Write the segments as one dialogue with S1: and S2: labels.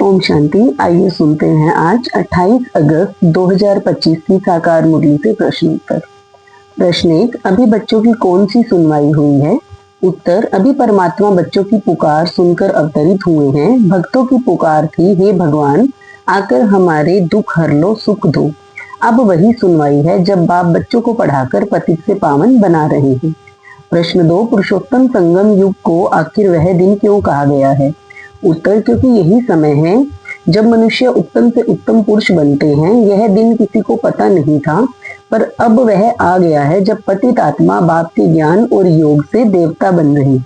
S1: ओम शांति। आइए सुनते हैं आज 28 अगस्त 2025 की साकार मुरली से प्रश्न उत्तर। प्रश्न 1, अभी बच्चों की कौन सी सुनवाई हुई है? उत्तर, अभी परमात्मा बच्चों की पुकार सुनकर अवतरित हुए हैं। भक्तों की पुकार थी, हे भगवान आकर हमारे दुख हर लो, सुख दो। अब वही सुनवाई है जब बाप बच्चों को पढ़ाकर पतित से पावन बना रहे हैं। प्रश्न 2, पुरुषोत्तम संगम युग को आखिर वह दिन क्यों कहा गया है? उत्तर, क्योंकि यही समय है जब मनुष्य उत्तम से उत्तम पुरुष बनते हैं। यह दिन किसी को पता नहीं था, पर अब वह आ गया है जब पतित आत्मा बाप के ज्ञान और योग से देवता बन रही।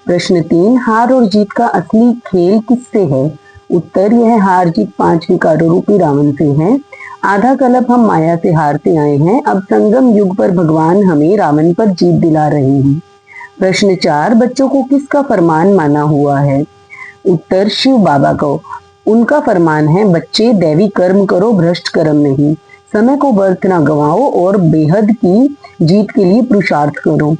S1: प्रश्न 3, हार और जीत का असली खेल किससे है? उत्तर, यह हार जीत 5 विकारों रूपी रावण से है। आधा कल्प हम माया से हारते आए हैं, अब संगम युग पर भगवान हमें रावण पर जीत दिला रहे हैं। प्रश्न 4, बच्चों को किसका फरमान माना हुआ है? उत्तर, शिव बाबा को। उनका फरमान है, बच्चे दैवी कर्म करो, भ्रष्ट कर्म नहीं। समय को व्यर्थ ना गवाओ और बेहद की जीत के लिए पुरुषार्थ करो।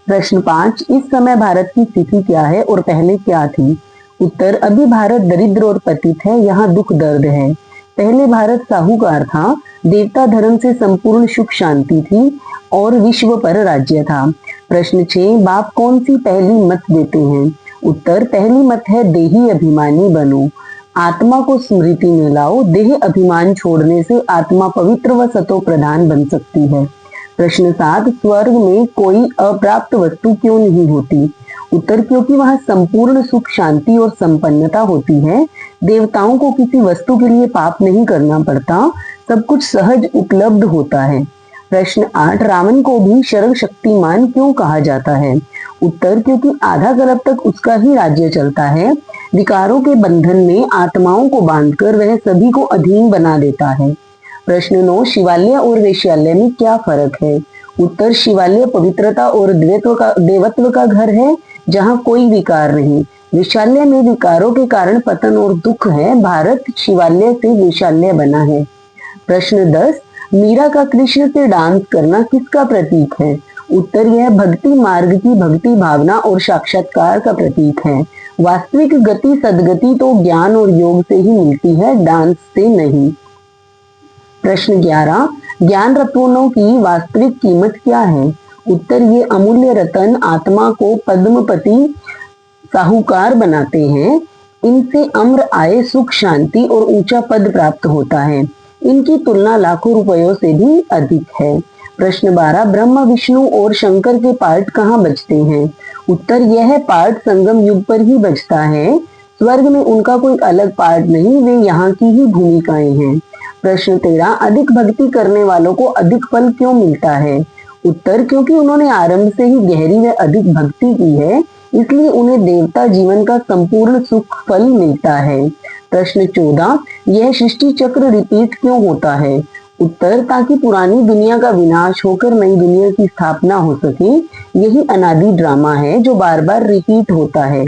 S1: प्रश्न 5, इस समय भारत की स्थिति क्या है और पहले क्या थी? उत्तर, अभी भारत दरिद्र और पतित है, यहाँ दुख दर्द है। पहले भारत साहूकार था, देवता धर्म से संपूर्ण सुख शांति थी और विश्व पर राज्य था। प्रश्न 6, बाप कौन सी पहली मत देते हैं? उत्तर, पहली मत है, देही अभिमानी बनो, आत्मा को स्मृति में लाओ। देह अभिमान छोड़ने से आत्मा पवित्र व सतो प्रधान बन सकती है। प्रश्न 7, स्वर्ग में कोई अप्राप्त वस्तु क्यों नहीं होती? उत्तर, क्योंकि वहां संपूर्ण सुख शांति और संपन्नता होती है। देवताओं को किसी वस्तु के लिए पाप नहीं करना पड़ता, सब कुछ सहज उपलब्ध होता है। प्रश्न 8, रावण को भी सर्वशक्तिमान क्यों कहा जाता है? उत्तर, क्योंकि आधा कल्प तक उसका ही राज्य चलता है। विकारों के बंधन में आत्माओं को बांधकर वह सभी को अधीन बना देता है। प्रश्न 9, शिवालय और वेश्यालय में क्या फर्क है? उत्तर, शिवालय पवित्रता और देवत्व का घर है, जहाँ कोई विकार नहीं। वेश्यालय में विकारों के कारण पतन और दुख है। भारत शिवालय से वेश्यालय बना है। प्रश्न 10, मीरा का कृष्ण से डांस करना किसका प्रतीक है? उत्तर, यह भक्ति मार्ग की भक्ति भावना और साक्षात्कार का प्रतीक है। वास्तविक गति सदगति तो ज्ञान और योग से ही मिलती है, डांस से नहीं। प्रश्न 11, ज्ञान रत्नों की वास्तविक कीमत क्या है? उत्तर, ये अमूल्य रतन आत्मा को पद्मपति साहूकार बनाते हैं। इनसे अम्र आय, सुख शांति और ऊंचा पद प्राप्त होता है। इनकी तुलना लाखों रुपयों से भी अधिक है। प्रश्न 12, ब्रह्मा विष्णु और शंकर के पार्ट कहाँ बजते हैं? उत्तर, यह पार्ट संगम युग पर ही बजता है। स्वर्ग में उनका कोई अलग पार्ट नहीं, वे यहाँ की ही भूमिकाएं हैं। प्रश्न 13, अधिक भक्ति करने वालों को अधिक फल क्यों मिलता है? उत्तर, क्योंकि उन्होंने आरंभ से ही गहरी व अधिक भक्ति की है, इसलिए उन्हें देवता जीवन का संपूर्ण सुख फल मिलता है। प्रश्न 14, यह सृष्टि चक्र रिपीट क्यों होता है? उत्तर, ताकि पुरानी दुनिया का विनाश होकर नई दुनिया की स्थापना हो सके। यही अनादि ड्रामा है जो बार बार रिपीट होता है।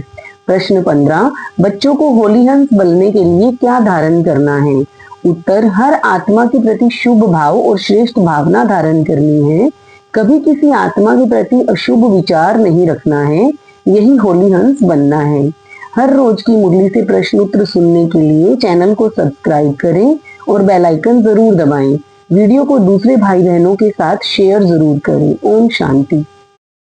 S1: प्रश्न 15, बच्चों को होली हंस बनने के लिए क्या धारण करना है? उत्तर, हर आत्मा के प्रति शुभ भाव और श्रेष्ठ भावना धारण करनी है। कभी किसी आत्मा के प्रति अशुभ विचार नहीं रखना है, यही होली हंस बनना है। हर रोज की मुरली से प्रश्न उत्तर सुनने के लिए चैनल को सब्सक्राइब करें और बेल आइकन जरूर दबाएं। वीडियो को दूसरे भाई बहनों के साथ शेयर जरूर करें। ओम शांति।